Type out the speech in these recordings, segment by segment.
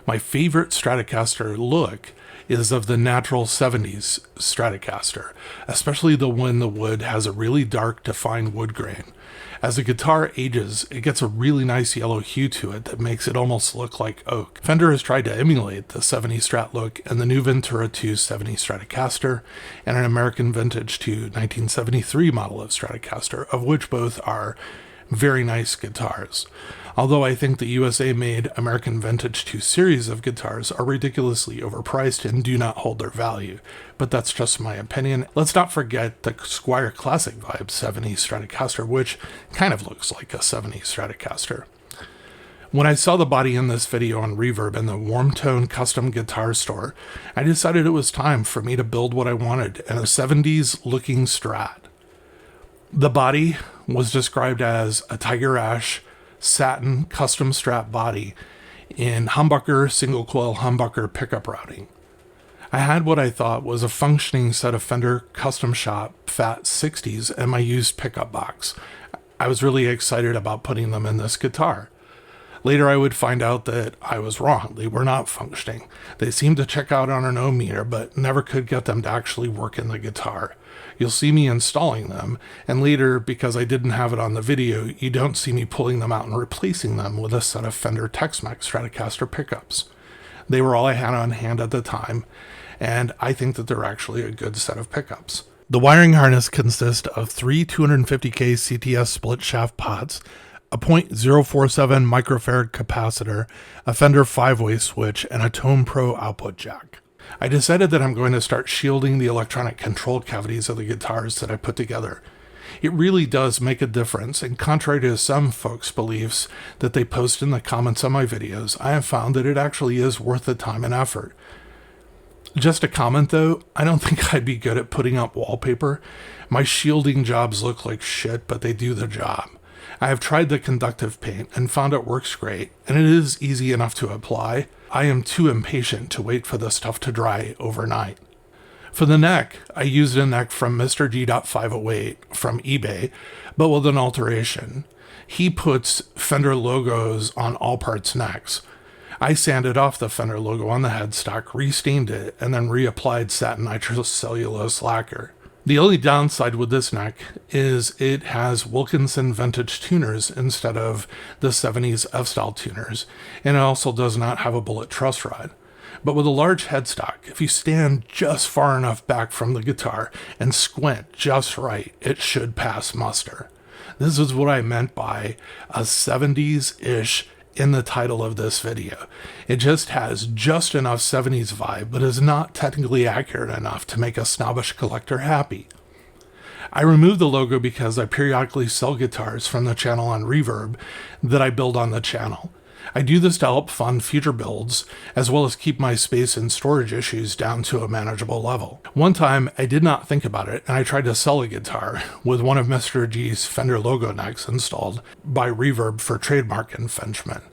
My favorite Stratocaster look is of the natural 70s Stratocaster, especially the when the wood has a really dark, defined wood grain. As the guitar ages, it gets a really nice yellow hue to it that makes it almost look like oak. Fender has tried to emulate the 70s Strat look in the new Vintera II 70 Stratocaster and an American Vintage II 1973 model of Stratocaster, of which both are very nice guitars. Although I think the USA-made American Vintage II series of guitars are ridiculously overpriced and do not hold their value, but that's just my opinion. Let's not forget the Squier Classic Vibe 70 Stratocaster, which kind of looks like a 70 Stratocaster. When I saw the body in this video on Reverb in the Warmtone Custom Guitars store, I decided it was time for me to build what I wanted in a 70s looking Strat. The body was described as a tiger ash Satin Custom Strat Body in humbucker single coil humbucker pickup routing. I had what I thought was a functioning set of Fender Custom Shop Fat 60s in my used pickup box. I was really excited about putting them in this guitar. Later I would find out that I was wrong. They were not functioning. They seemed to check out on an ohm meter, but never could get them to actually work in the guitar. You'll see me installing them, and later, because I didn't have it on the video, you don't see me pulling them out and replacing them with a set of Fender Tex-Mex Stratocaster pickups. They were all I had on hand at the time, and I think that they're actually a good set of pickups. The wiring harness consists of three 250K CTS split shaft pots, a .047 microfarad capacitor, a Fender 5-way switch, and a Tone Pro output jack. I decided that I'm going to start shielding the electronic control cavities of the guitars that I put together. It really does make a difference, and contrary to some folks' beliefs that they post in the comments on my videos, I have found that it actually is worth the time and effort. Just a comment though, I don't think I'd be good at putting up wallpaper. My shielding jobs look like shit, but they do the job. I have tried the conductive paint and found it works great, and it is easy enough to apply. I am too impatient to wait for the stuff to dry overnight. For the neck, I used a neck from Mr. G.508 from eBay, but with an alteration. He puts Fender logos on all parts necks. I sanded off the Fender logo on the headstock, restained it, and then reapplied satin nitrocellulose lacquer. The only downside with this neck is it has Wilkinson vintage tuners instead of the 70s F-style tuners, and it also does not have a bullet truss rod. But with a large headstock, if you stand just far enough back from the guitar and squint just right, it should pass muster. This is what I meant by a 70s-ish in the title of this video. It just has just enough 70s vibe, but is not technically accurate enough to make a snobbish collector happy. I removed the logo because I periodically sell guitars from the channel on Reverb that I build on the channel. I do this to help fund future builds, as well as keep my space and storage issues down to a manageable level. One time, I did not think about it, and I tried to sell a guitar with one of Mr. G's Fender logo necks installed by Reverb for trademark infringement.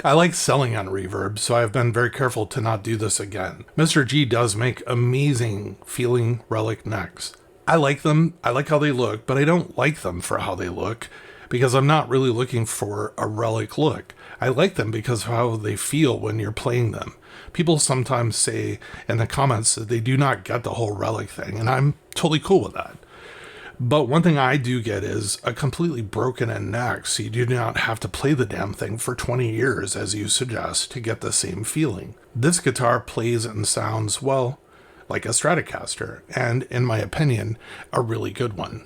I like selling on Reverb, so I've been very careful to not do this again. Mr. G does make amazing feeling relic necks. I like them, I like how they look, but I don't like them for how they look, because I'm not really looking for a relic look. I like them because of how they feel when you're playing them. People sometimes say in the comments that they do not get the whole relic thing, and I'm totally cool with that. But one thing I do get is a completely broken in neck, so you do not have to play the damn thing for 20 years, as you suggest, to get the same feeling. This guitar plays and sounds, well, like a Stratocaster, and in my opinion, a really good one.